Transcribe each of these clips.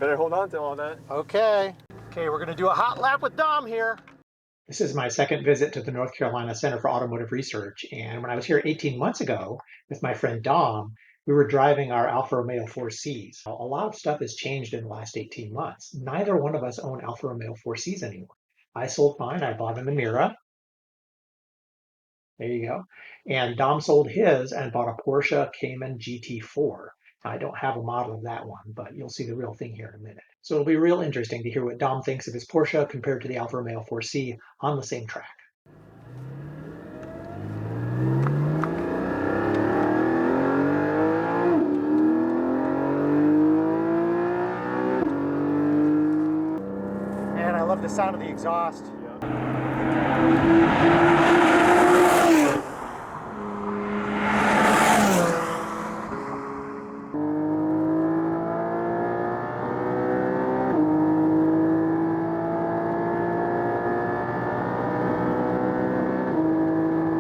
Better hold on to all that. Okay. Okay, we're gonna do a hot lap with Dom here. This is my second visit to the North Carolina Center for Automotive Research, and when I was here 18 months ago with my friend Dom, we were driving our Alfa Romeo 4Cs. A lot of stuff has changed in the last 18 months. Neither one of us own Alfa Romeo 4Cs anymore. I sold mine, I bought an Emira. There you go. And Dom sold his and bought a Porsche Cayman GT4. I don't have a model of that one, but you'll see the real thing here in a minute. So it'll be real interesting to hear what Dom thinks of his Porsche compared to the Alfa Romeo 4C on the same track. Man, I love the sound of the exhaust.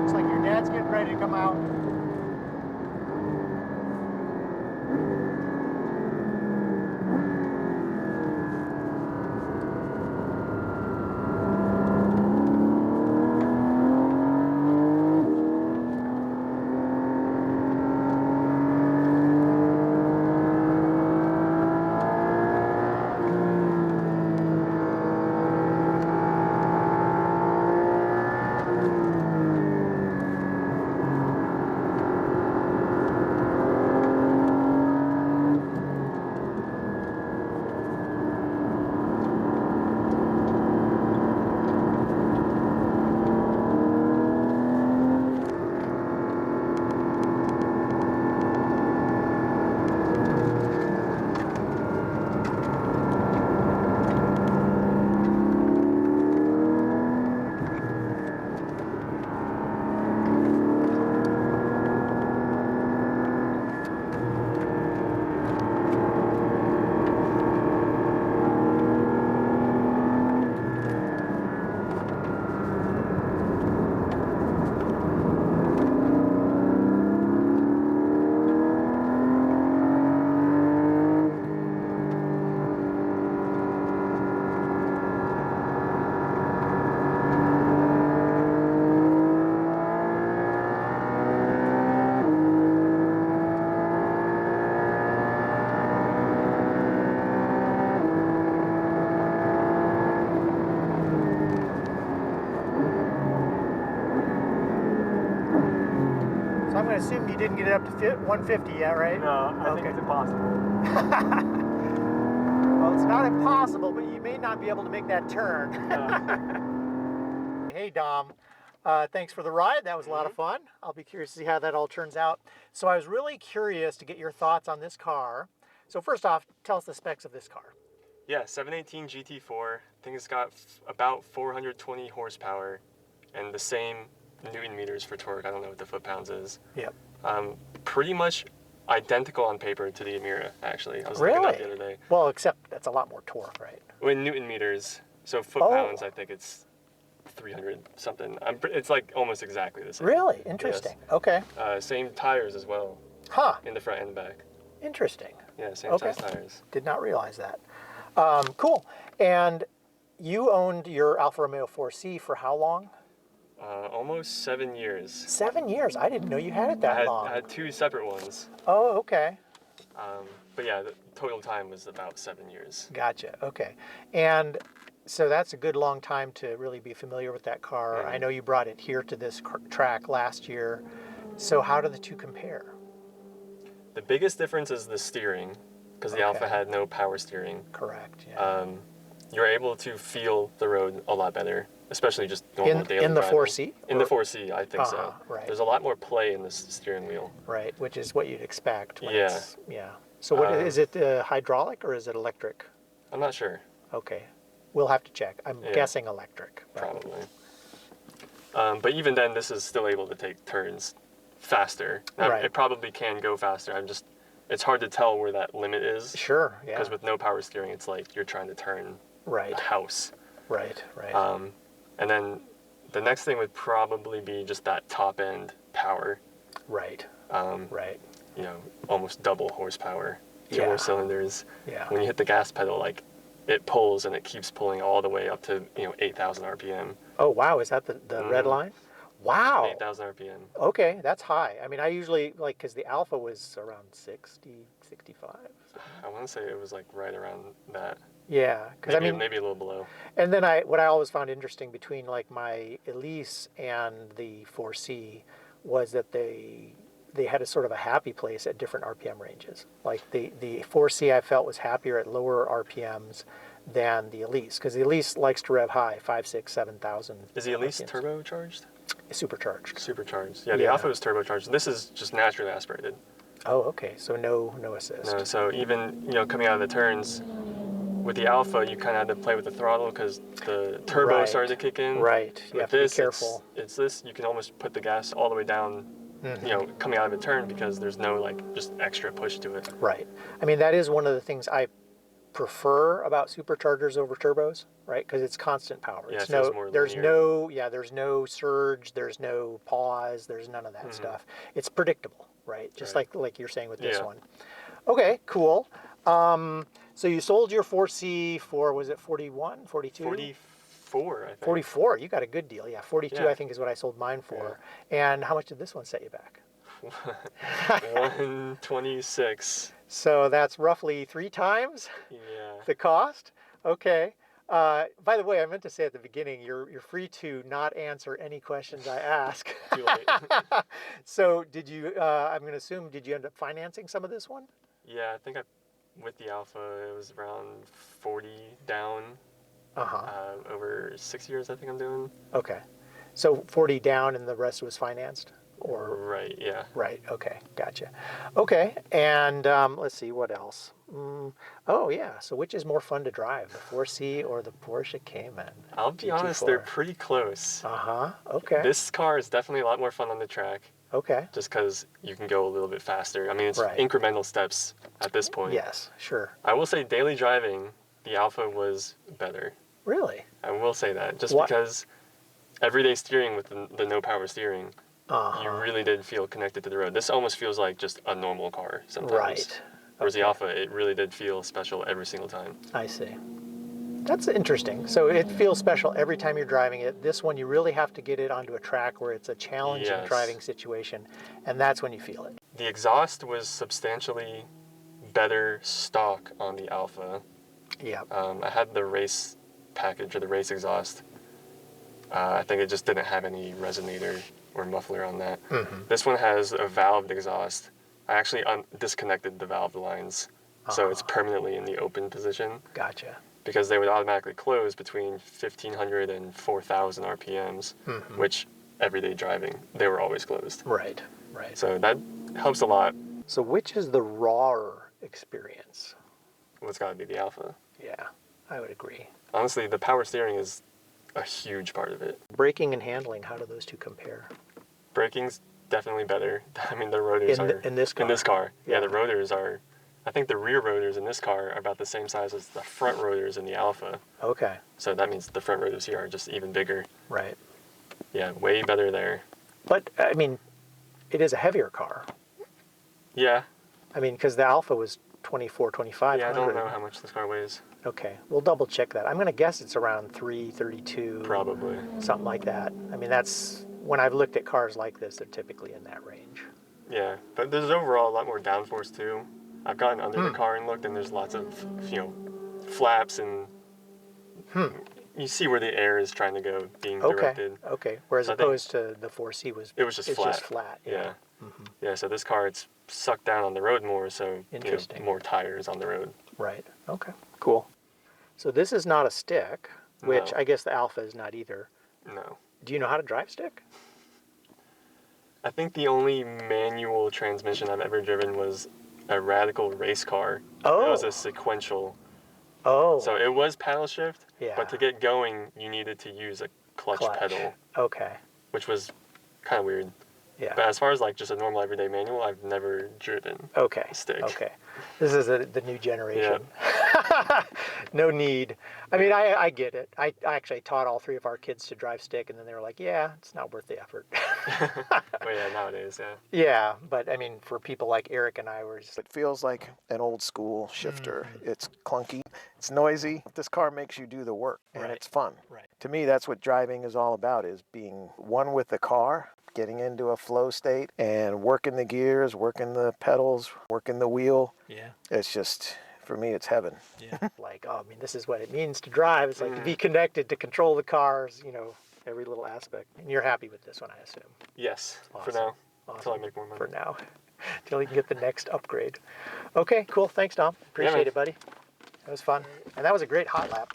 Looks like your dad's getting ready to come out. So I'm going to assume you didn't get it up to 150 yet, right? No, I think it's impossible. Well, it's not impossible, but you may not be able to make that turn. Hey, Dom. Thanks for the ride. That was a lot of fun. I'll be curious to see how that all turns out. So I was really curious to get your thoughts on this car. So first off, tell us the specs of this car. Yeah, 718 GT4. I think it's got about 420 horsepower and the same Newton meters for torque. I don't know what the foot-pounds is. Yep. Pretty much identical on paper to the Emira, actually. I was Really? looking up the other day. Well, except that's a lot more torque, right? In Newton meters, so foot-pounds, I think it's 300 something. It's like almost exactly the same. Really? Interesting. Yes. Okay. Same tires as well. Huh. In the front and back. Interesting. Yeah, same size tires. Did not realize that. Cool. And you owned your Alfa Romeo 4C for how long? Almost 7 years. 7 years? I didn't know you had it that long. I had two separate ones. Oh, okay. But yeah, the total time was about 7 years. Gotcha. Okay. And so that's a good long time to really be familiar with that car. Mm-hmm. I know you brought it here to this track last year. So how do the two compare? The biggest difference is the steering, because the Alfa had no power steering. Correct. Yeah. You're able to feel the road a lot better, especially just normal daily in the driving. 4C? In the 4C, I think so. Right. There's a lot more play in this steering wheel. Right, which is what you'd expect. When Yeah. Yeah. So what is it, hydraulic or is it electric? I'm not sure. Okay. We'll have to check. I'm guessing electric. Probably. But even then, this is still able to take turns faster. Now, it probably can go faster. It's hard to tell where that limit is. Sure, yeah. Because with no power steering, it's like you're trying to turn a house. Right. And then the next thing would probably be just that top end power. Right. You know, almost double horsepower. two more cylinders. Yeah. When you hit the gas pedal, like it pulls and it keeps pulling all the way up to 8,000 RPM. Oh wow, is that the red line? Wow. 8,000 RPM. Okay, that's high. I mean, I usually like because the Alpha was around 60, 65. So. I want to say it was like right around that. Yeah, because I mean maybe a little below. And then what I always found interesting between like my Elise and the 4C was that they had a sort of a happy place at different RPM ranges. Like the 4C I felt was happier at lower RPMs than the Elise because the Elise likes to rev high, 5, 6, 7,000. Is the Elise RPMs. Turbocharged? Supercharged. Supercharged. Yeah, the Alpha was turbocharged. This is just naturally aspirated. Oh, okay. So no assist. No, so even coming out of the turns, with the Alpha, you kind of had to play with the throttle because the turbo started to kick in. Right. You have to be careful. It's this. You can almost put the gas all the way down, coming out of a turn because there's no like just extra push to it. Right. I mean, that is one of the things I prefer about superchargers over turbos, right? Because it's constant power. Yeah, there's no surge, there's no pause, there's none of that stuff. It's predictable, right? Just like you're saying with this one. Okay, cool. So you sold your 4C for, was it 41, 42? 44, I think. 44, you got a good deal. Yeah, 42 Yeah. I think is what I sold mine for. Yeah. And how much did this one set you back? 126. So that's roughly 3 times the cost. Okay. By the way, I meant to say at the beginning, you're free to not answer any questions I ask. Too late. So did you? I'm going to assume did you end up financing some of this one? Yeah, I think with the Alpha it was around 40 down. Over 6 years, I think I'm doing. Okay. So 40 down and the rest was financed? Right, yeah. Right, okay, gotcha. Okay, and let's see, what else? Oh, yeah, so which is more fun to drive, the 4C or the Porsche Cayman? I'll be honest, they're pretty close. Okay. This car is definitely a lot more fun on the track. Okay. Just because you can go a little bit faster. I mean, it's incremental steps at this point. Yes, sure. I will say daily driving, the Alpha was better. Really? I will say that, just because everyday steering with the no power steering, you really did feel connected to the road. This almost feels like just a normal car sometimes. Right. Whereas the Alpha, it really did feel special every single time. I see. That's interesting. So it feels special every time you're driving it. This one, you really have to get it onto a track where it's a challenging driving situation, and that's when you feel it. The exhaust was substantially better stock on the Alpha. Yeah. I had the race package or the race exhaust. I think it just didn't have any resonator or muffler on that. This one has a valved exhaust. I actually disconnected the valve lines, so it's permanently in the open position. Gotcha. Because they would automatically close between 1,500 and 4,000 RPMs, which everyday driving, they were always closed. Right, right. So that helps a lot. So which is the rawer experience? Well, it's got to be the Alpha. Yeah, I would agree. Honestly, the power steering is a huge part of it. Braking and handling, how do those two compare? Braking's definitely better. I mean, the rotors in this car. In this car, yeah, the rotors are. I think the rear rotors in this car are about the same size as the front rotors in the Alpha. Okay. So that means the front rotors here are just even bigger. Right. Yeah, way better there. But I mean, it is a heavier car. Yeah. I mean, because the Alpha was 24, 25. Yeah, I don't know how much this car weighs. Okay, we'll double check that. I'm going to guess it's around 332. Probably. Something like that. I mean, that's, when I've looked at cars like this, they're typically in that range. Yeah, but there's overall a lot more downforce too. I've gotten under the car and looked, and there's lots of, flaps and you see where the air is trying to go, being directed. Okay. Whereas opposed to the 4C it was just flat. Yeah. Yeah, so this car, it's sucked down on the road more, so more tires on the road. Right. Okay. Cool. So this is not a stick, which I guess the Alpha is not either. No. Do you know how to drive stick? I think the only manual transmission I've ever driven was a Radical race car. Oh. It was a sequential. Oh. So it was paddle shift, yeah. But to get going, you needed to use a clutch pedal. Okay. Which was kind of weird. Yeah. But as far as like just a normal everyday manual, I've never driven a stick. Okay. This is the new generation. No need. I mean, I get it. I actually taught all 3 of our kids to drive stick, and then they were like, yeah, it's not worth the effort. Well, yeah, nowadays, yeah. Yeah, but I mean, for people like Eric and I, were just, It feels like an old school shifter. It's clunky, it's noisy. This car makes you do the work, and Right. it's fun. Right. To me, that's what driving is all about, is being one with the car, getting into a flow state, and working the gears, working the pedals, working the wheel. yeah. It's just, for me, it's heaven. Yeah. Like, oh, I mean, this is what it means to drive. It's like to be connected, to control the cars, you know, every little aspect. And you're happy with this one, I assume. Yes, for Awesome. now. Awesome. Until I make more money. For now, till you can get the next upgrade. Okay, cool. Thanks, Dom. Appreciate man. it, buddy. That was fun. And that was a great hot lap.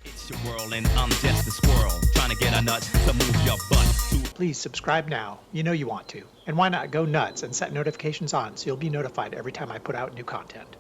It's your world and I'm just a squirrel trying to get a nut to move your butt. Please subscribe now. You know you want to. And why not go nuts and set notifications on so you'll be notified every time I put out new content.